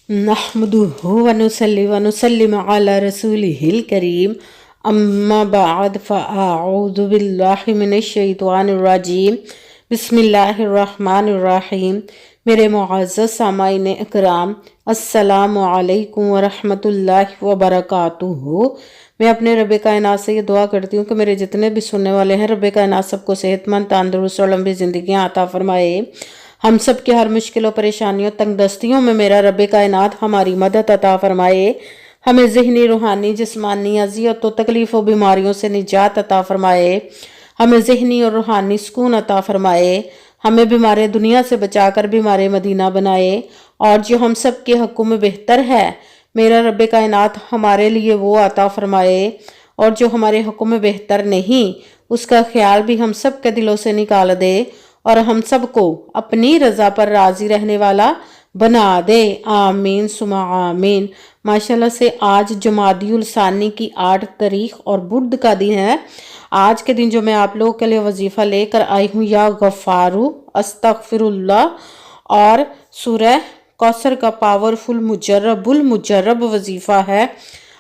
नहमदुहु व नुसल्ली व नुसल्लिमु अला रसूलिहिल करीम अम्मा बाद फ़अऊज़ु बिल्लाहि मिनश शैतानिर रजीम बिस्मिल्लाहिर रहमानिर रहीम। मेरे मुअज़्ज़ज़ सामाईन इकराम, अस्सलामु अलैकुम व रहमतुल्लाहि व बरकातुहू। मैं अपने रब कायनात से ये दुआ करती हूँ कि मेरे जितने भी सुनने वाले हैं, रब कायनात सबको सेहतमंद, तंदुरुस्त और लंबी ज़िंदगियाँ अता फरमाए। हम सब की हर मुश्किलों, परेशानियों, तंगदस्तियों में मेरा रब कायनात हमारी मदद अता फरमाए। हमें ज़हनी, रूहानी, जिस्मानी अज़ियत और तकलीफ़ों, बीमारियों से निजात अता फरमाए। हमें ज़हनी और रूहानी सुकून अता फरमाए। हमें बीमार दुनिया से बचाकर बीमार मदीना बनाए। और जो हम सब के हक़ में बेहतर है, मेरा रब कायनात हमारे लिए वो अता फरमाए। और जो हमारे हक़ में बेहतर नहीं, उसका ख्याल भी हम सब के दिलों से निकाल दे और हम सबको अपनी रज़ा पर राज़ी रहने वाला बना दे। आमीन सुमा आमीन। माशाल्लाह से आज जुमादियुल सानी की 8 तारीख और बुध का दिन है। आज के दिन जो मैं आप लोगों के लिए वजीफ़ा लेकर आई हूँ, या गफ़ारू अस्तग़फिरुल्लाह और सूरह कौसर का पावरफुल मुजर्रब वजीफ़ा है।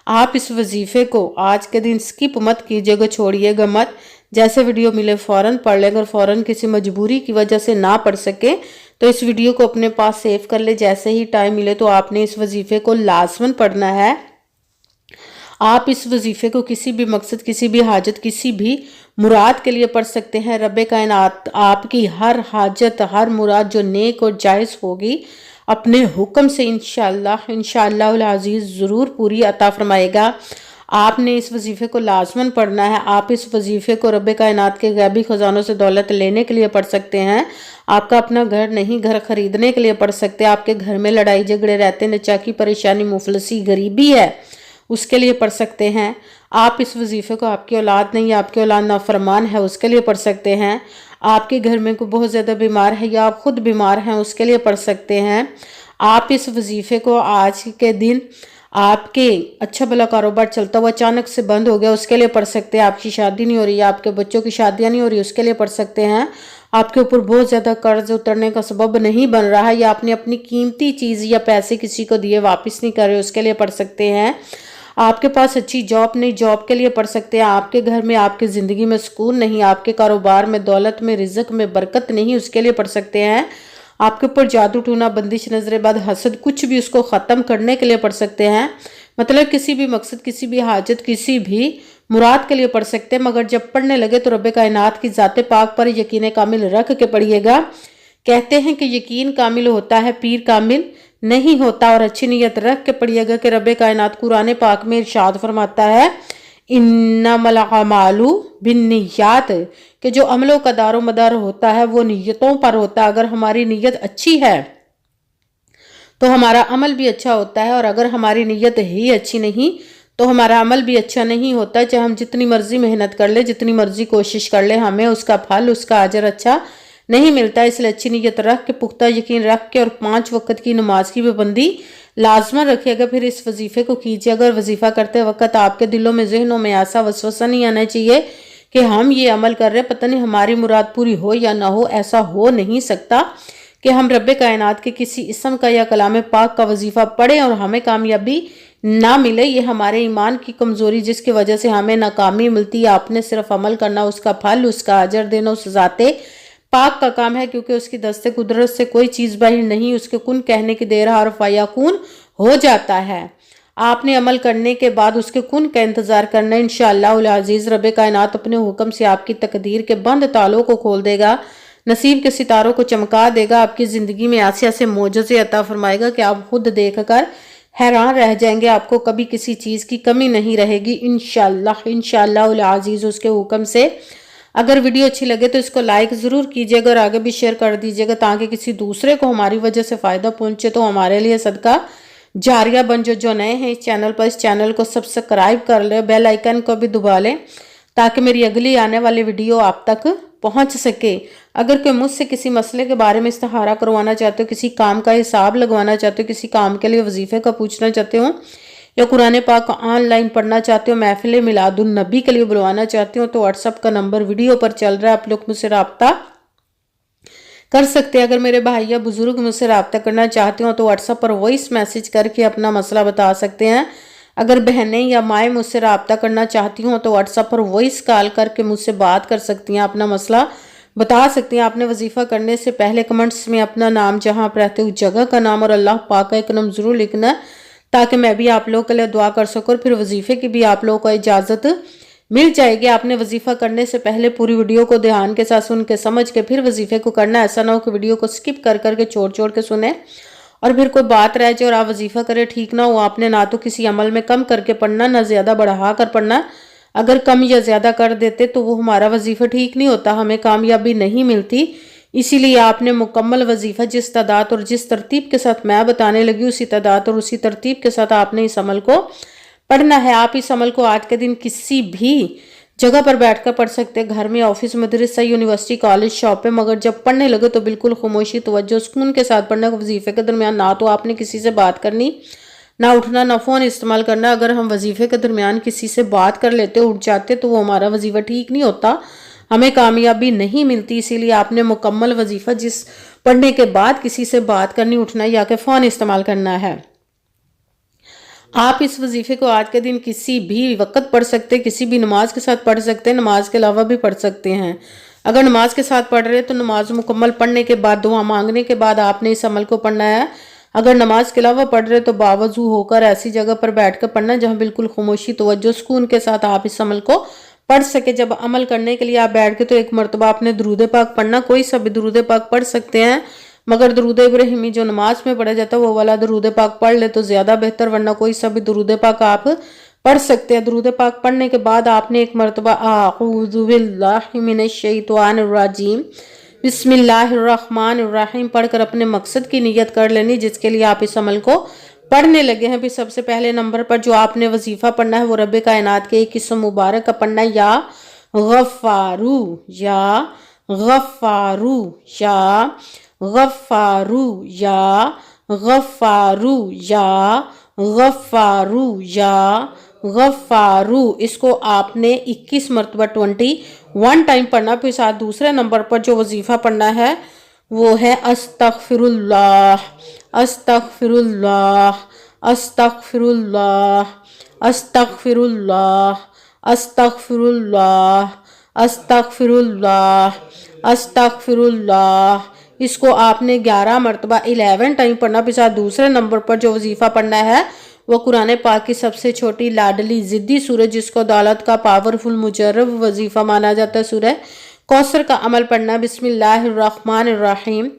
आप इस वजीफ़े को आज के दिन स्किप मत कीजिएगा, छोड़िएगा मत। जैसे वीडियो मिले फ़ौरन पढ़ लें। अगर फ़ौरन किसी मजबूरी की वजह से ना पढ़ सके तो इस वीडियो को अपने पास सेव कर ले। जैसे ही टाइम मिले तो आपने इस वजीफ़े को लाज़मन पढ़ना है। आप इस वजीफ़े को किसी भी मकसद, किसी भी हाजत, किसी भी मुराद के लिए पढ़ सकते हैं। रब कायनात आपकी हर हाजत, हर मुराद जो नेक और जायज़ होगी, अपने हुक्म से इंशाअल्लाह अज़ीज़ ज़रूर पूरी अता फरमाएगा। आपने इस वजीफ़े को लाजमन पढ़ना है। आप इस वजीफ़े को रब कायनात के गैबी ख़जानों से दौलत लेने के लिए पढ़ सकते हैं। आपका अपना घर नहीं, घर ख़रीदने के लिए पढ़ सकते हैं। आपके घर में लड़ाई झगड़े रहते, नचाकी, परेशानी, मुफलसी, गरीबी है, उसके लिए पढ़ सकते हैं। आप इस वजीफ़े को आपकी औलाद नहीं, आपकी औलाद नाफरमान है, उसके लिए पढ़ सकते हैं। आपके घर में कोई बहुत ज़्यादा बीमार है या आप खुद बीमार हैं, उसके लिए पढ़ सकते हैं। आप इस वजीफ़े को आज के दिन आपके अच्छा भला कारोबार चलता हुआ अचानक से बंद हो गया, उसके लिए पढ़ सकते हैं। आपकी शादी नहीं हो रही, आपके बच्चों की शादियां नहीं हो रही, उसके लिए पढ़ सकते हैं। आपके ऊपर बहुत ज़्यादा कर्ज उतरने का सबब नहीं बन रहा है, या आपने अपनी कीमती चीज़ या पैसे किसी को दिए वापस नहीं कर रहे, उसके लिए पढ़ सकते हैं। आपके पास अच्छी जॉब नहीं, जॉब के लिए पढ़ सकते हैं। आपके घर में, आपकी ज़िंदगी में सुकून नहीं, आपके कारोबार में, दौलत में, रिज़्क़ में बरकत नहीं, उसके लिए पढ़ सकते हैं। आपके ऊपर जादू टूना, बंदिश, नजरेबाद, हसद, कुछ भी, उसको ख़त्म करने के लिए पढ़ सकते हैं। मतलब किसी भी मकसद, किसी भी हाजत, किसी भी मुराद के लिए पढ़ सकते हैं। मगर जब पढ़ने लगे तो रब कायनात की ज़ात पाक पर यकीन कामिल रख के पढ़िएगा। कहते हैं कि यकीन कामिल होता है, पीर कामिल नहीं होता। और अच्छी नीयत रख के पढ़िएगा कि रब कायनात कुरान पाक में इरशाद फरमाता है, इन्नमल अमालु बिन्नियात, कि जो अमलों का दारो मदार होता है वो नीयतों पर होता है। अगर हमारी नीयत अच्छी है तो हमारा अमल भी अच्छा होता है, और अगर हमारी नीयत ही अच्छी नहीं तो हमारा अमल भी अच्छा नहीं होता। चाहे हम जितनी मर्जी मेहनत कर ले, जितनी मर्जी कोशिश कर ले, हमें उसका फल, उसका अजर अच्छा नहीं मिलता। इसलिए अच्छी नीयत रख के, पुख्ता यकीन रख के, और 5 वक्त की नमाज की पाबंदी लाजमन रखिएगा। फिर इस वजीफ़े को कीजिए। अगर वजीफ़ा करते वक्त आपके दिलों में, जहनों में ऐसा वसवसा नहीं आना चाहिए कि हम ये अमल कर रहे हैं, पता नहीं हमारी मुराद पूरी हो या ना हो। ऐसा हो नहीं सकता कि हम रब कायनात के किसी इसम का या कलाम पाक का वजीफ़ा पढ़ें और हमें कामयाबी ना मिले। ये हमारे ईमान की कमज़ोरी, जिसकी वजह से हमें नाकामी मिलती है। आपने सिर्फ अमल करना, उसका फल, उसका अजर देना उस ज़ाते पाक का काम है, क्योंकि उसकी दस्ते कुदरत से कोई चीज़ बाहर नहीं। उसके कुन कहने की देर हरफ याकून हो जाता है। आपने अमल करने के बाद उसके कुन का इंतज़ार करना। इंशाअल्लाह अज़ीज़ रब कायनात अपने हुक्म से आपकी तकदीर के बंद तालों को खोल देगा, नसीब के सितारों को चमका देगा। आपकी ज़िंदगी में ऐसे ऐसे मोजज़े अता फरमाएगा कि आप खुद देख कर हैरान रह जाएंगे। आपको कभी किसी चीज़ की कमी नहीं रहेगी इंशाअल्लाह अज़ीज़ उसके हुक्म से। अगर वीडियो अच्छी लगे तो इसको लाइक ज़रूर कीजिएगा और आगे भी शेयर कर दीजिएगा, ताकि किसी दूसरे को हमारी वजह से फ़ायदा पहुंचे तो हमारे लिए सदका जारिया बन। जो नए हैं इस चैनल पर, इस चैनल को सब्सक्राइब कर ले, बेल आइकन को भी दबा लें, ताकि मेरी अगली आने वाली वीडियो आप तक पहुंच सके। अगर कोई मुझसे किसी मसले के बारे में इस्तिखारा करवाना चाहते हो, किसी काम का हिसाब लगवाना चाहते हो, किसी काम के लिए वजीफ़े का पूछना चाहते हो, या कुरान पाक ऑनलाइन पढ़ना चाहते हो, महफिल मिलादुन नबी के लिए बुलवाना चाहते हो, तो व्हाट्सअप का नंबर वीडियो पर चल रहा है। आप लोग मुझसे रब्ता कर सकते हैं। अगर मेरे भाई या बुजुर्ग मुझसे रब्ता करना चाहते हो तो व्हाट्सएप पर वॉइस मैसेज करके अपना मसला बता सकते हैं। अगर बहनें या माएँ मुझसे रब्ता करना चाहती हों तो व्हाट्सएप पर वॉइस कॉल करके मुझसे बात कर सकती हैं, अपना मसला बता सकती हैं। आपने वजीफ़ा करने से पहले कमेंट्स में अपना नाम, जहाँ आप रहते हो जगह का नाम और अल्लाह पाक का एक नाम ज़रूर लिखना है, ताकि मैं भी आप लोगों के लिए दुआ कर सकूँ और फिर वजीफ़े की भी आप लोगों को इजाज़त मिल जाएगी। आपने वजीफ़ा करने से पहले पूरी वीडियो को ध्यान के साथ सुन के समझ के फिर वजीफ़े को करना। ऐसा ना हो कि वीडियो को स्किप कर करके छोड़ छोड़ के सुने और फिर कोई बात रह जाए और आप वजीफ़ा करें, ठीक ना हो। आपने ना तो किसी अमल में कम करके पढ़ना, ना ज़्यादा बढ़ा कर पढ़ना। अगर कम या ज़्यादा कर देते तो वो हमारा वजीफ़ा ठीक नहीं होता, हमें कामयाबी नहीं मिलती। इसीलिए आपने मुकम्मल वजीफ़ा जिस तादाद और जिस तरतीब के साथ मैं बताने लगी, उसी तादाद और उसी तरतीब के साथ आपने इस अमल को पढ़ना है। आप इस अमल को आज के दिन किसी भी जगह पर बैठकर पढ़ सकते हैं, घर में, ऑफिस, मदरसा, यूनिवर्सिटी, कॉलेज, शॉप पे। मगर जब पढ़ने लगे तो बिल्कुल खामोशी, तवज्जो, सुकून के साथ पढ़ना। वजीफे के दरमियान ना तो आपने किसी से बात करनी, ना उठना, ना फ़ोन इस्तेमाल करना। अगर हम वजीफे के दरमियान किसी से बात कर लेते, उठ जाते, तो वो हमारा वजीफा ठीक नहीं होता, हमें कामयाबी नहीं मिलती। इसीलिए आपने मुकम्मल वजीफा जिस पढ़ने के बाद किसी से बात करनी, उठना या कि फ़ोन इस्तेमाल करना है। आप इस वजीफे को आज के दिन किसी भी वक्त पढ़ सकते हैं, किसी भी नमाज के साथ पढ़ सकते हैं, नमाज के अलावा भी पढ़ सकते हैं। अगर नमाज के साथ पढ़ रहे हैं तो नमाज मुकम्मल पढ़ने के बाद, दुआ मांगने के बाद आपने इस अमल को पढ़ना है। अगर नमाज के अलावा पढ़ रहे तो बावजू होकर ऐसी जगह पर बैठ कर पढ़ना जहाँ बिल्कुल खामोशी, तवज्जो, सुकून के साथ आप इस अमल को पढ़ सके। जब अमल करने के लिए आप बैठ के तो एक मरतबा आपने दरूद पाक पढ़ना, कोई सा भी दरूद पाक पढ़ सकते हैं, मगर दरूद इब्राहिमी जो नमाज में पढ़ा जाता है वो वाला दरूद पाक पढ़ ले तो ज्यादा बेहतर, वरना कोई सा भी दरूद पाक आप पढ़ सकते हैं। दरूद पाक पढ़ने के बाद आपने एक मरतबा आऊज़ु बिल्लाहि मिनश शैतानिर रजीम बिस्मिल्लाहिर्रहमानिर्रहीम पढ़कर अपने मकसद की नियत कर लेनी जिसके लिए आप इस अमल को पढ़ने लगे हैं। फिर सबसे पहले नंबर पर जो आपने वजीफा पढ़ना है वो रब कायनात के एक किस्म मुबारक का पढ़ना है, या गफ्फारू, या गफ्फारू, या गफ्फारू, या गफ्फारू, या गफ्फारू, या गफ्फारू। इसको आपने 21 मरतबा 21 टाइम पढ़ना। फिर साथ दूसरे नंबर पर जो वजीफा पढ़ना है वो है अस्तगफिरुल्लाह, अस्तगफिरुल्लाह, अस्तगफिरुल्लाह, अस्तगफिरुल्लाह, अस्तगफिरुल्लाह, अस्तगफिरुल्लाह, अस्तगफिरुल्लाह। इसको आपने 11 मरतबा 11 टाइम पढ़ना। फिर साथ दूसरे नंबर पर जो वजीफा पढ़ना है वो कुरान पाक की सबसे छोटी लाडली जिद्दी सूरज, जिसको दौलत का पावरफुल मुजर्रब वजीफा माना जाता है, सूरह कौसर का अमल पढ़ना। बिस्मिल्लाहिर्रहमानिर्रहीम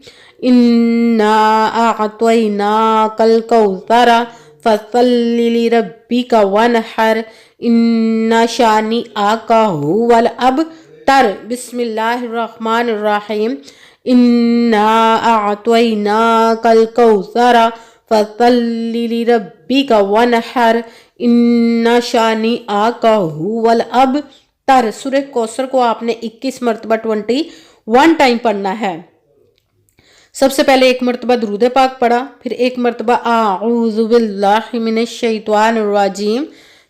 इन्ना अअतैनाकल कौसर फसल्लि लिरब्बिका वनहर इन्ना शानिअका हुवल अबतर। बिस्मिल्लाहिर्रहमानिर्रहीम इन्ना अअतैनाकल कौसर फसल्लि लिरब्बिका वनहर इन्ना शानिअका हुवल अबतर। सूरह कौसर को आपने 21 मरतबा 21 टाइम पढ़ना है। सबसे पहले एक मरतबा दरूद पाक पढ़ा, फिर एक मरतबा आऊज़ु बिल्लाहि मिनश शैतानिर रजीम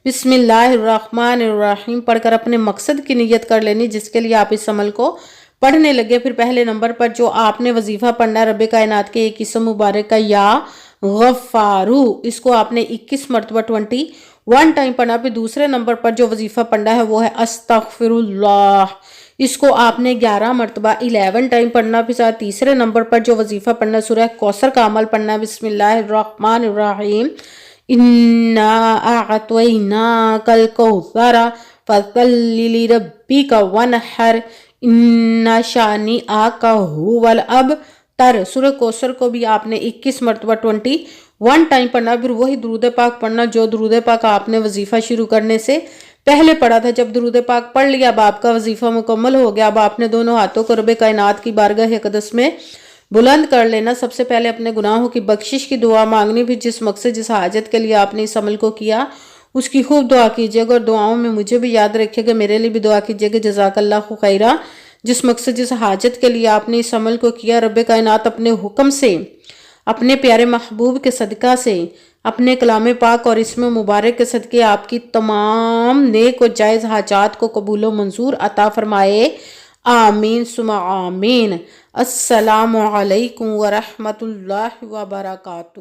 बिस्मिल्लाहिर्रहमानिर्रहीम पढ़कर अपने मकसद की नियत कर लेनी जिसके लिए आप इस अमल को पढ़ने लगे। फिर पहले नंबर पर जो आपने वजीफा पढ़ना है रब कायनात के एक किस्म मुबारक का, या गफ्फारू, इसको आपने 21 मरतबा 21 टाइम पढ़ना। फिर दूसरे नंबर पर जो वजीफा पढ़ना है वो है अस्तगफिरुल्लाह, इसको आपने 11 मरतबा 11 टाइम पढ़ना। फिर साथ तीसरे नंबर पर जो वजीफा पढ़ना सूरह कौसर का अमल पढ़ना। बिस्मिल्लाहिर्रहमानिर्रहीम इन्ना अअतैनाकल कौसर फसल्लि लिरब्बिका वनहर इन्ना शानिअका हुवल अबतर। सूरह कौसर को भी आपने 21 मरतबा 21 टाइम पढ़ना। फिर वही दरूद पाक पढ़ना जो दरूद पाक आपने वजीफा शुरू करने से पहले पढ़ा था। जब दरूद पाक पढ़ लिया, अब आपका वजीफा मुकम्मल हो गया। अब आपने दोनों हाथों को रब कायनात की बारगाह अक़दस में बुलंद कर लेना। सबसे पहले अपने गुनाहों की बख्शिश की दुआ मांगनी। फिर जिस मकसद, जिस हाजत के लिए आपने इस अमल को किया उसकी खूब दुआ कीजिएगा और दुआओं में मुझे भी याद रखिएगा, मेरे लिए भी दुआ कीजिएगा। जज़ाकल्लाहु खैरा। जिस मकसद, जिस हाजत के लिए आपने इस अमल को किया, रब कायनात अपने हुक्म से, अपने प्यारे महबूब के सदका से, अपने कलाम पाक और इसमें मुबारक के सदके आपकी तमाम नेक और जायज़ हाजात को कबूल व मंजूर अता फरमाए। आमीन सुमा आमीन। السلام علیکم ورحمۃ اللہ وبرکاتہ.